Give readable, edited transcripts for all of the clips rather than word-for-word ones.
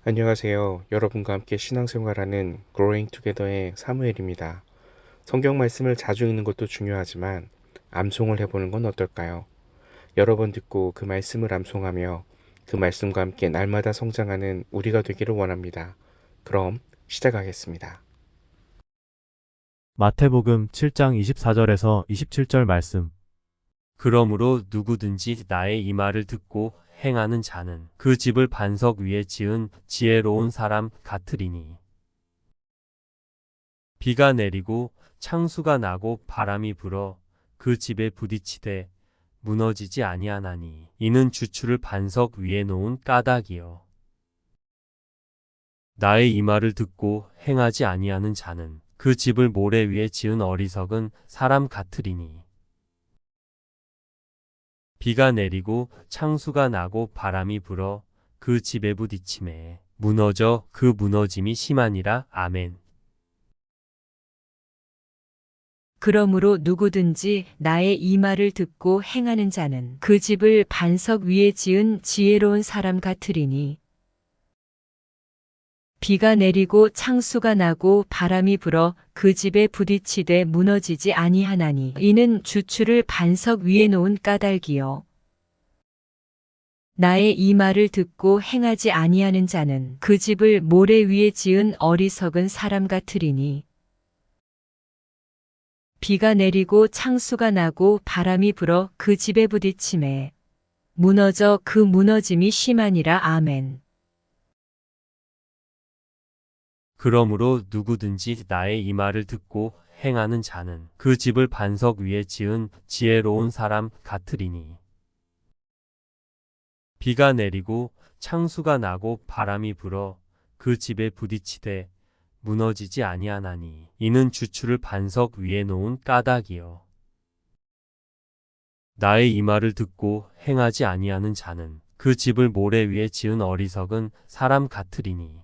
안녕하세요. 여러분과 함께 신앙생활하는 Growing Together의 사무엘입니다. 성경 말씀을 자주 읽는 것도 중요하지만 암송을 해보는 건 어떨까요? 여러 번 듣고 그 말씀을 암송하며 그 말씀과 함께 날마다 성장하는 우리가 되기를 원합니다. 그럼 시작하겠습니다. 마태복음 7장 24절에서 27절 말씀. 그러므로 누구든지 나의 이 말을 듣고 행하는 자는 그 집을 반석 위에 지은 지혜로운 사람 같으리니. 비가 내리고 창수가 나고 바람이 불어 그 집에 부딪히되 무너지지 아니하나니 이는 주추를 반석 위에 놓은 까닭이요. 나의 이 말을 듣고 행하지 아니하는 자는 그 집을 모래 위에 지은 어리석은 사람 같으리니. 비가 내리고 창수가 나고 바람이 불어 그 집에 부딪히매 무너져 그 무너짐이 심하니라. 아멘. 그러므로 누구든지 나의 이 말을 듣고 행하는 자는 그 집을 반석 위에 지은 지혜로운 사람 같으리니. 비가 내리고 창수가 나고 바람이 불어 그 집에 부딪히되 무너지지 아니하나니 이는 주추를 반석 위에 놓은 까닭이요. 나의 이 말을 듣고 행하지 아니하는 자는 그 집을 모래 위에 지은 어리석은 사람 같으리니. 비가 내리고 창수가 나고 바람이 불어 그 집에 부딪히매 무너져 그 무너짐이 심하니라. 아멘. 그러므로 누구든지 나의 이 말을 듣고 행하는 자는 그 집을 반석 위에 지은 지혜로운 사람 같으리니. 비가 내리고 창수가 나고 바람이 불어 그 집에 부딪히되 무너지지 아니하나니 이는 주추를 반석 위에 놓은 까닭이요. 나의 이 말을 듣고 행하지 아니하는 자는 그 집을 모래 위에 지은 어리석은 사람 같으리니.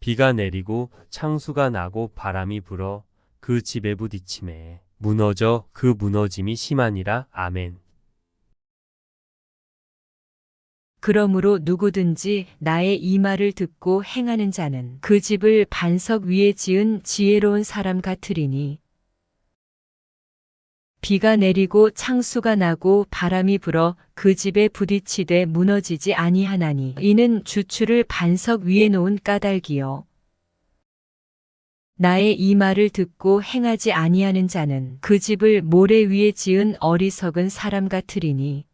비가 내리고 창수가 나고 바람이 불어 그 집에 부딪히매 무너져 그 무너짐이 심하니라. 아멘. 그러므로 누구든지 나의 이 말을 듣고 행하는 자는 그 집을 반석 위에 지은 지혜로운 사람 같으리니. 비가 내리고 창수가 나고 바람이 불어 그 집에 부딪히되 무너지지 아니하나니 이는 주추를 반석 위에 놓은 까닭이요. 나의 이 말을 듣고 행하지 아니하는 자는 그 집을 모래 위에 지은 어리석은 사람 같으리니.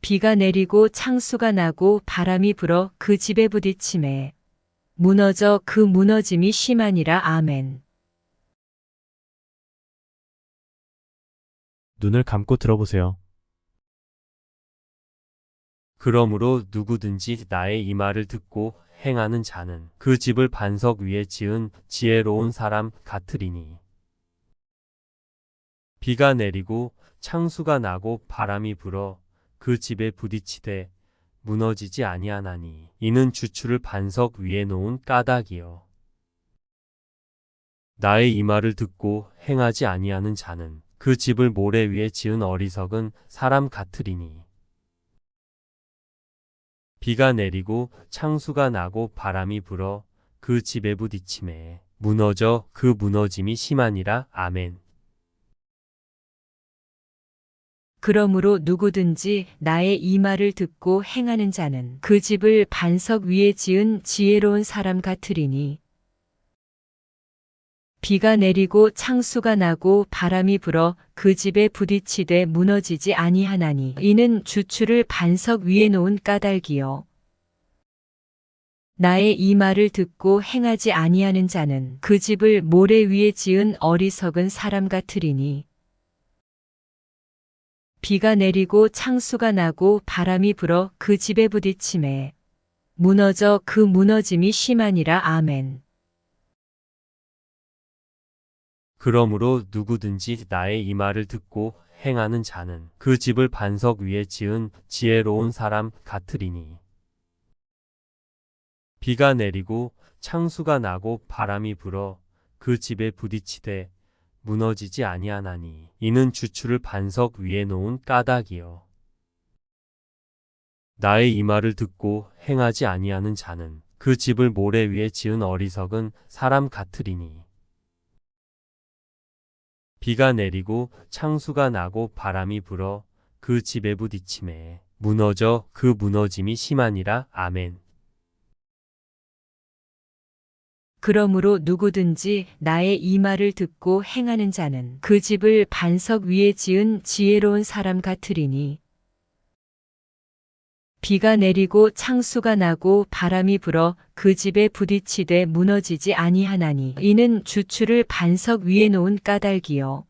비가 내리고 창수가 나고 바람이 불어 그 집에 부딪히매 무너져 그 무너짐이 심하니라. 아멘. 눈을 감고 들어보세요. 그러므로 누구든지 나의 이 말을 듣고 행하는 자는 그 집을 반석 위에 지은 지혜로운 사람 같으리니. 비가 내리고 창수가 나고 바람이 불어 그 집에 부딪히되 무너지지 아니하나니 이는 주추를 반석 위에 놓은 까닭이요. 나의 이 말을 듣고 행하지 아니하는 자는 그 집을 모래 위에 지은 어리석은 사람 같으리니. 비가 내리고 창수가 나고 바람이 불어 그 집에 부딪히매 무너져 그 무너짐이 심하니라. 아멘. 그러므로 누구든지 나의 이 말을 듣고 행하는 자는 그 집을 반석 위에 지은 지혜로운 사람 같으리니. 비가 내리고 창수가 나고 바람이 불어 그 집에 부딪히되 무너지지 아니하나니 이는 주추를 반석 위에 놓은 까닭이요. 나의 이 말을 듣고 행하지 아니하는 자는 그 집을 모래 위에 지은 어리석은 사람 같으리니. 비가 내리고 창수가 나고 바람이 불어 그 집에 부딪히매 무너져 그 무너짐이 심하니라. 아멘. 그러므로 누구든지 나의 이 말을 듣고 행하는 자는 그 집을 반석 위에 지은 지혜로운 사람 같으리니. 비가 내리고 창수가 나고 바람이 불어 그 집에 부딪히되 무너지지 아니하나니 이는 주추를 반석 위에 놓은 까닭이요. 나의 이 말을 듣고 행하지 아니하는 자는 그 집을 모래 위에 지은 어리석은 사람 같으리니. 비가 내리고 창수가 나고 바람이 불어 그 집에 부딪히매 무너져 그 무너짐이 심하니라. 아멘. 그러므로 누구든지 나의 이 말을 듣고 행하는 자는 그 집을 반석 위에 지은 지혜로운 사람 같으리니. 비가 내리고 창수가 나고 바람이 불어 그 집에 부딪히되 무너지지 아니하나니 이는 주추를 반석 위에 놓은 까닭이요.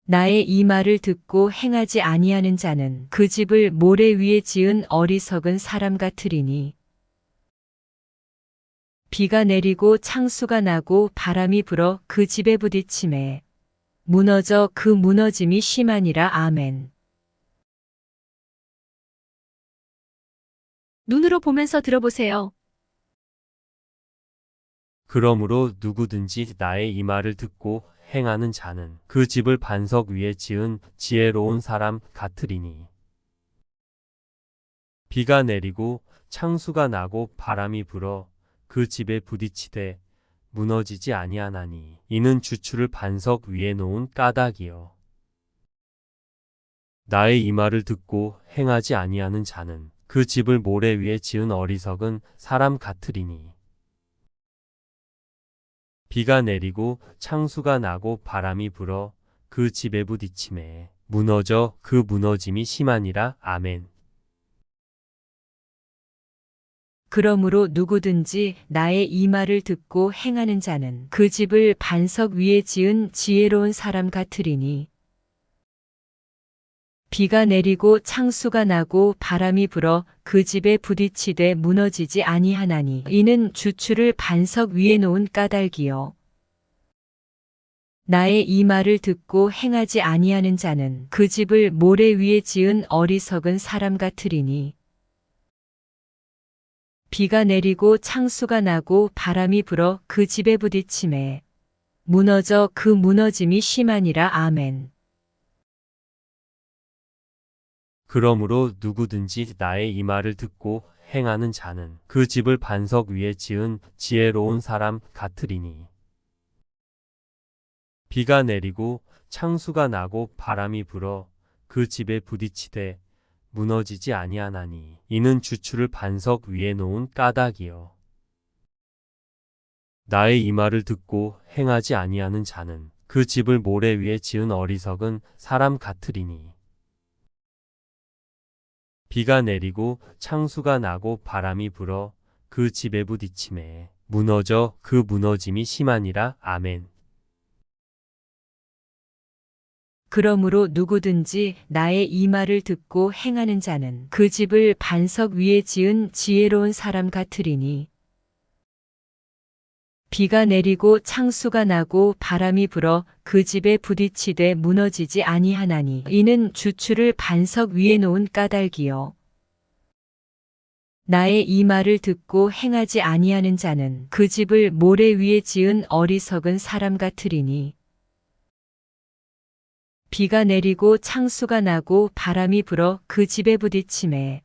나의 이 말을 듣고 행하지 아니하는 자는 그 집을 모래 위에 지은 어리석은 사람 같으리니. 비가 내리고 창수가 나고 바람이 불어 그 집에 부딪히매 무너져 그 무너짐이 심하니라. 아멘. 눈으로 보면서 들어보세요. 그러므로 누구든지 나의 이 말을 듣고 행하는 자는 그 집을 반석 위에 지은 지혜로운 사람 같으리니. 비가 내리고 창수가 나고 바람이 불어 그 집에 부딪히되 무너지지 아니하나니 이는 주추를 반석 위에 놓은 까닭이요. 나의 이 말을 듣고 행하지 아니하는 자는 그 집을 모래 위에 지은 어리석은 사람 같으리니. 비가 내리고 창수가 나고 바람이 불어 그 집에 부딪히매 무너져 그 무너짐이 심하니라. 아멘. 그러므로 누구든지 나의 이 말을 듣고 행하는 자는 그 집을 반석 위에 지은 지혜로운 사람 같으리니. 비가 내리고 창수가 나고 바람이 불어 그 집에 부딪히되 무너지지 아니하나니 이는 주추를 반석 위에 놓은 까닭이요. 나의 이 말을 듣고 행하지 아니하는 자는 그 집을 모래 위에 지은 어리석은 사람 같으리니. 비가 내리고 창수가 나고 바람이 불어 그 집에 부딪히매 무너져 그 무너짐이 심하니라. 아멘. 그러므로 누구든지 나의 이 말을 듣고 행하는 자는 그 집을 반석 위에 지은 지혜로운 사람 같으리니. 비가 내리고 창수가 나고 바람이 불어 그 집에 부딪히되 무너지지 아니하나니 이는 주추를 반석 위에 놓은 까닭이요. 나의 이 말을 듣고 행하지 아니하는 자는 그 집을 모래 위에 지은 어리석은 사람 같으리니. 비가 내리고 창수가 나고 바람이 불어 그 집에 부딪히매 무너져 그 무너짐이 심하니라. 아멘. 그러므로 누구든지 나의 이 말을 듣고 행하는 자는 그 집을 반석 위에 지은 지혜로운 사람 같으리니. 비가 내리고 창수가 나고 바람이 불어 그 집에 부딪히되 무너지지 아니하나니 이는 주추를 반석 위에 놓은 까닭이요. 나의 이 말을 듣고 행하지 아니하는 자는 그 집을 모래 위에 지은 어리석은 사람 같으리니. 비가 내리고 창수가 나고 바람이 불어 그 집에 부딪히매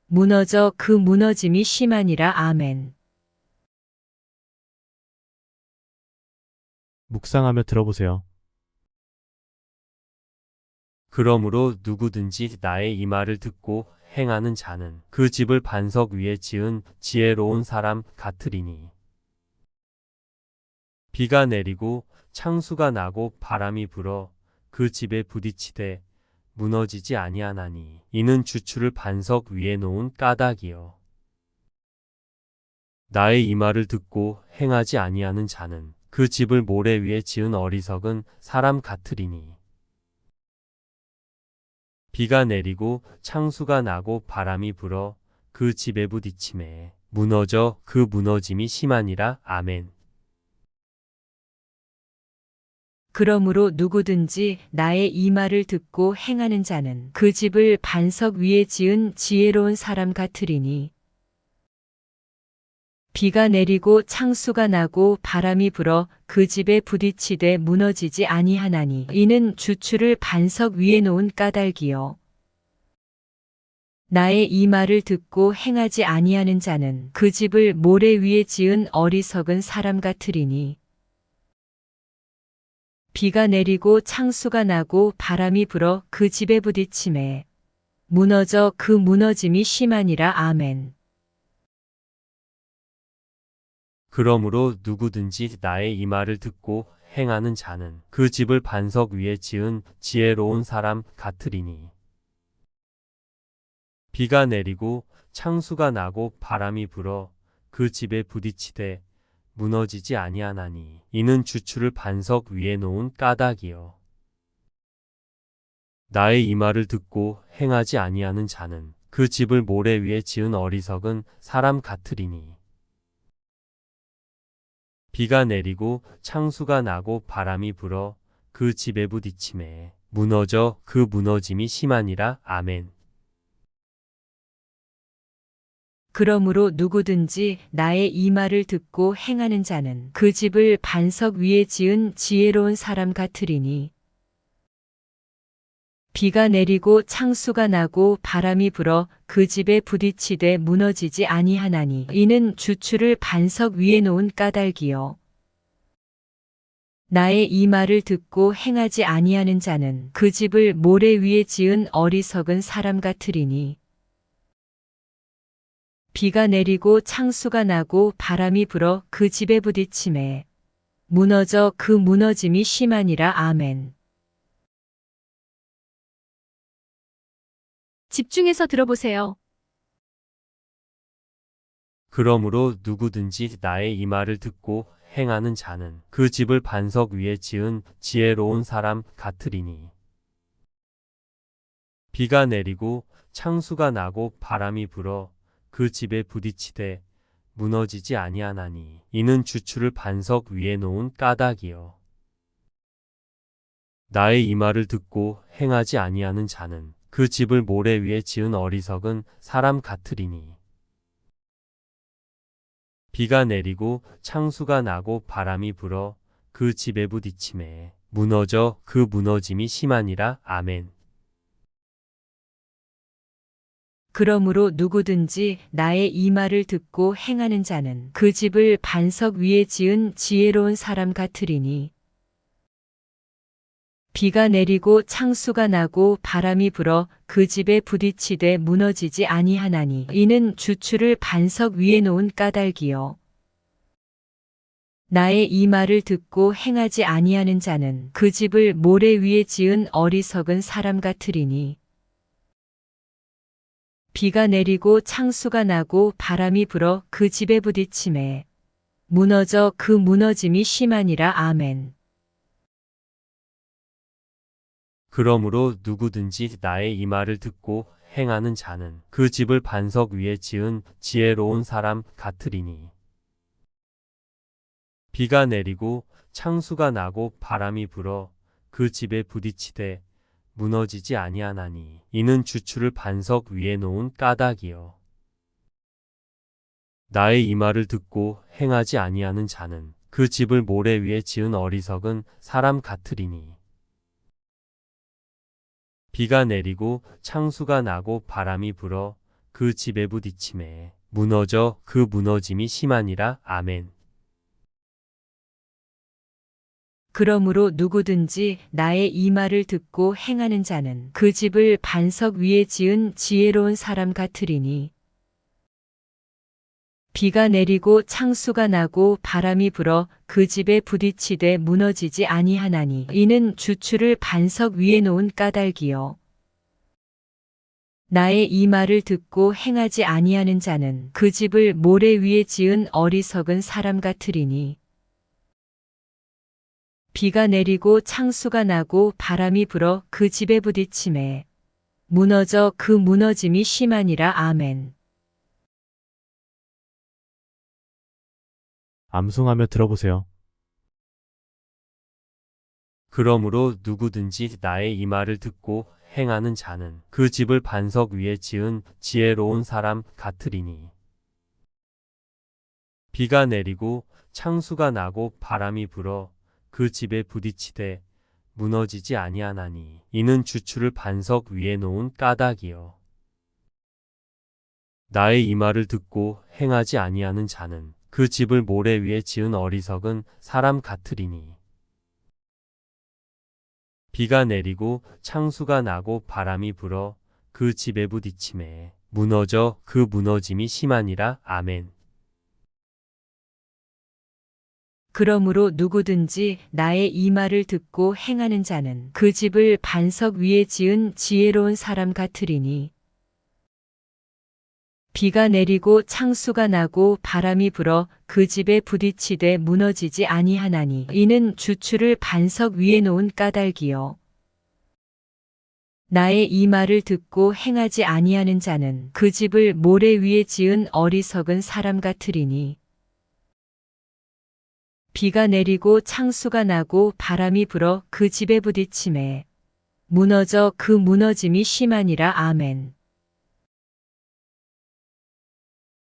무너져 그 무너짐이 심하니라. 아멘. 묵상하며 들어보세요. 그러므로 누구든지 나의 이 말을 듣고 행하는 자는 그 집을 반석 위에 지은 지혜로운 사람 같으리니. 비가 내리고 창수가 나고 바람이 불어 그 집에 부딪히되 무너지지 아니하나니 이는 주추를 반석 위에 놓은 까닭이요. 나의 이 말을 듣고 행하지 아니하는 자는 그 집을 모래 위에 지은 어리석은 사람 같으리니. 비가 내리고 창수가 나고 바람이 불어 그 집에 부딪히매 무너져 그 무너짐이 심하니라. 아멘. 그러므로 누구든지 나의 이 말을 듣고 행하는 자는 그 집을 반석 위에 지은 지혜로운 사람 같으리니. 비가 내리고 창수가 나고 바람이 불어 그 집에 부딪히되 무너지지 아니하나니 이는 주추를 반석 위에 놓은 까닭이요. 나의 이 말을 듣고 행하지 아니하는 자는 그 집을 모래 위에 지은 어리석은 사람 같으리니 비가 내리고 창수가 나고 바람이 불어 그 집에 부딪히매 무너져 그 무너짐이 심하니라. 아멘. 그러므로 누구든지 나의 이 말을 듣고 행하는 자는 그 집을 반석 위에 지은 지혜로운 사람 같으리니 비가 내리고 창수가 나고 바람이 불어 그 집에 부딪히되 무너지지 아니하나니 이는 주추를 반석 위에 놓은 까닭이요. 나의 이 말을 듣고 행하지 아니하는 자는 그 집을 모래 위에 지은 어리석은 사람 같으리니 비가 내리고 창수가 나고 바람이 불어 그 집에 부딪히매 무너져 그 무너짐이 심하니라. 아멘. 그러므로 누구든지 나의 이 말을 듣고 행하는 자는 그 집을 반석 위에 지은 지혜로운 사람 같으리니 비가 내리고 창수가 나고 바람이 불어 그 집에 부딪히되 무너지지 아니하나니 이는 주추를 반석 위에 놓은 까닭이요. 나의 이 말을 듣고 행하지 아니하는 자는 그 집을 모래 위에 지은 어리석은 사람 같으리니 비가 내리고 창수가 나고 바람이 불어 그 집에 부딪히매 무너져 그 무너짐이 심하니라. 아멘. 집중해서 들어보세요. 그러므로 누구든지 나의 이 말을 듣고 행하는 자는 그 집을 반석 위에 지은 지혜로운 사람 같으리니 비가 내리고 창수가 나고 바람이 불어 그 집에 부딪히되 무너지지 아니하나니 이는 주추를 반석 위에 놓은 까닭이요. 나의 이 말을 듣고 행하지 아니하는 자는 그 집을 모래 위에 지은 어리석은 사람 같으리니 비가 내리고 창수가 나고 바람이 불어 그 집에 부딪히매 무너져 그 무너짐이 심하니라. 아멘. 그러므로 누구든지 나의 이 말을 듣고 행하는 자는 그 집을 반석 위에 지은 지혜로운 사람 같으리니 비가 내리고 창수가 나고 바람이 불어 그 집에 부딪히되 무너지지 아니하나니 이는 주추를 반석 위에 놓은 까닭이요. 나의 이 말을 듣고 행하지 아니하는 자는 그 집을 모래 위에 지은 어리석은 사람 같으리니 비가 내리고 창수가 나고 바람이 불어 그 집에 부딪히매 무너져 그 무너짐이 심하니라. 아멘. 그러므로 누구든지 나의 이 말을 듣고 행하는 자는 그 집을 반석 위에 지은 지혜로운 사람 같으리니 비가 내리고 창수가 나고 바람이 불어 그 집에 부딪히되 무너지지 아니하나니 이는 주추를 반석 위에 놓은 까닭이요. 나의 이 말을 듣고 행하지 아니하는 자는 그 집을 모래 위에 지은 어리석은 사람 같으리니 비가 내리고 창수가 나고 바람이 불어 그 집에 부딪히매 무너져 그 무너짐이 심하니라. 아멘. 그러므로 누구든지 나의 이 말을 듣고 행하는 자는 그 집을 반석 위에 지은 지혜로운 사람 같으리니 비가 내리고 창수가 나고 바람이 불어 그 집에 부딪히되 무너지지 아니하나니 이는 주추를 반석 위에 놓은 까닭이요. 나의 이 말을 듣고 행하지 아니하는 자는 그 집을 모래 위에 지은 어리석은 사람 같으리니 비가 내리고 창수가 나고 바람이 불어 그 집에 부딪히매 무너져 그 무너짐이 심하니라. 아멘. 암송하며 들어보세요. 그러므로 누구든지 나의 이 말을 듣고 행하는 자는 그 집을 반석 위에 지은 지혜로운 사람 같으리니 비가 내리고 창수가 나고 바람이 불어 그 집에 부딪히되 무너지지 아니하나니 이는 주추를 반석 위에 놓은 까닭이요. 나의 이 말을 듣고 행하지 아니하는 자는 그 집을 모래 위에 지은 어리석은 사람 같으리니. 비가 내리고 창수가 나고 바람이 불어 그 집에 부딪히매 무너져 그 무너짐이 심하니라. 아멘. 그러므로 누구든지 나의 이 말을 듣고 행하는 자는 그 집을 반석 위에 지은 지혜로운 사람 같으리니. 비가 내리고 창수가 나고 바람이 불어 그 집에 부딪히되 무너지지 아니하나니 이는 주추를 반석 위에 놓은 까닭이요. 나의 이 말을 듣고 행하지 아니하는 자는 그 집을 모래 위에 지은 어리석은 사람 같으리니. 비가 내리고 창수가 나고 바람이 불어 그 집에 부딪히매 무너져 그 무너짐이 심하니라. 아멘.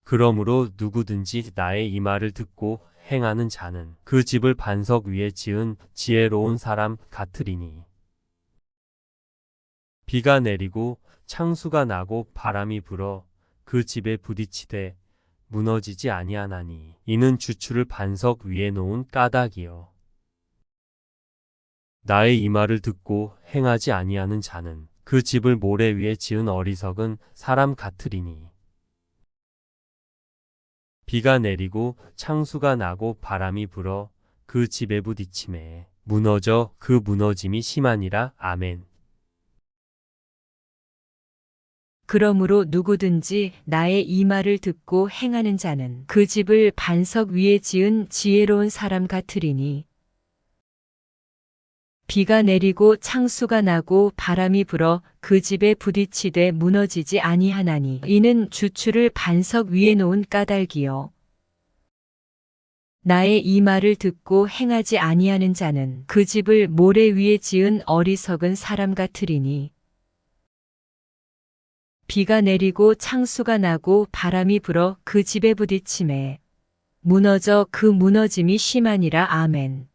그러므로 누구든지 나의 이 말을 듣고 행하는 자는 그 집을 반석 위에 지은 지혜로운 사람 같으리니. 비가 내리고 창수가 나고 바람이 불어 그 집에 부딪히되 무너지지 아니하나니 이는 주추를 반석 위에 놓은 까닭이요. 나의 이 말을 듣고 행하지 아니하는 자는 그 집을 모래 위에 지은 어리석은 사람 같으리니. 비가 내리고 창수가 나고 바람이 불어 그 집에 부딪히매 무너져 그 무너짐이 심하니라. 아멘. 그러므로 누구든지 나의 이 말을 듣고 행하는 자는 그 집을 반석 위에 지은 지혜로운 사람 같으리니. 비가 내리고 창수가 나고 바람이 불어 그 집에 부딪히되 무너지지 아니하나니 이는 주추를 반석 위에 놓은 까닭이요. 나의 이 말을 듣고 행하지 아니하는 자는 그 집을 모래 위에 지은 어리석은 사람 같으리니. 비가 내리고 창수가 나고 바람이 불어 그 집에 부딪히매 무너져 그 무너짐이 심하니라. 아멘.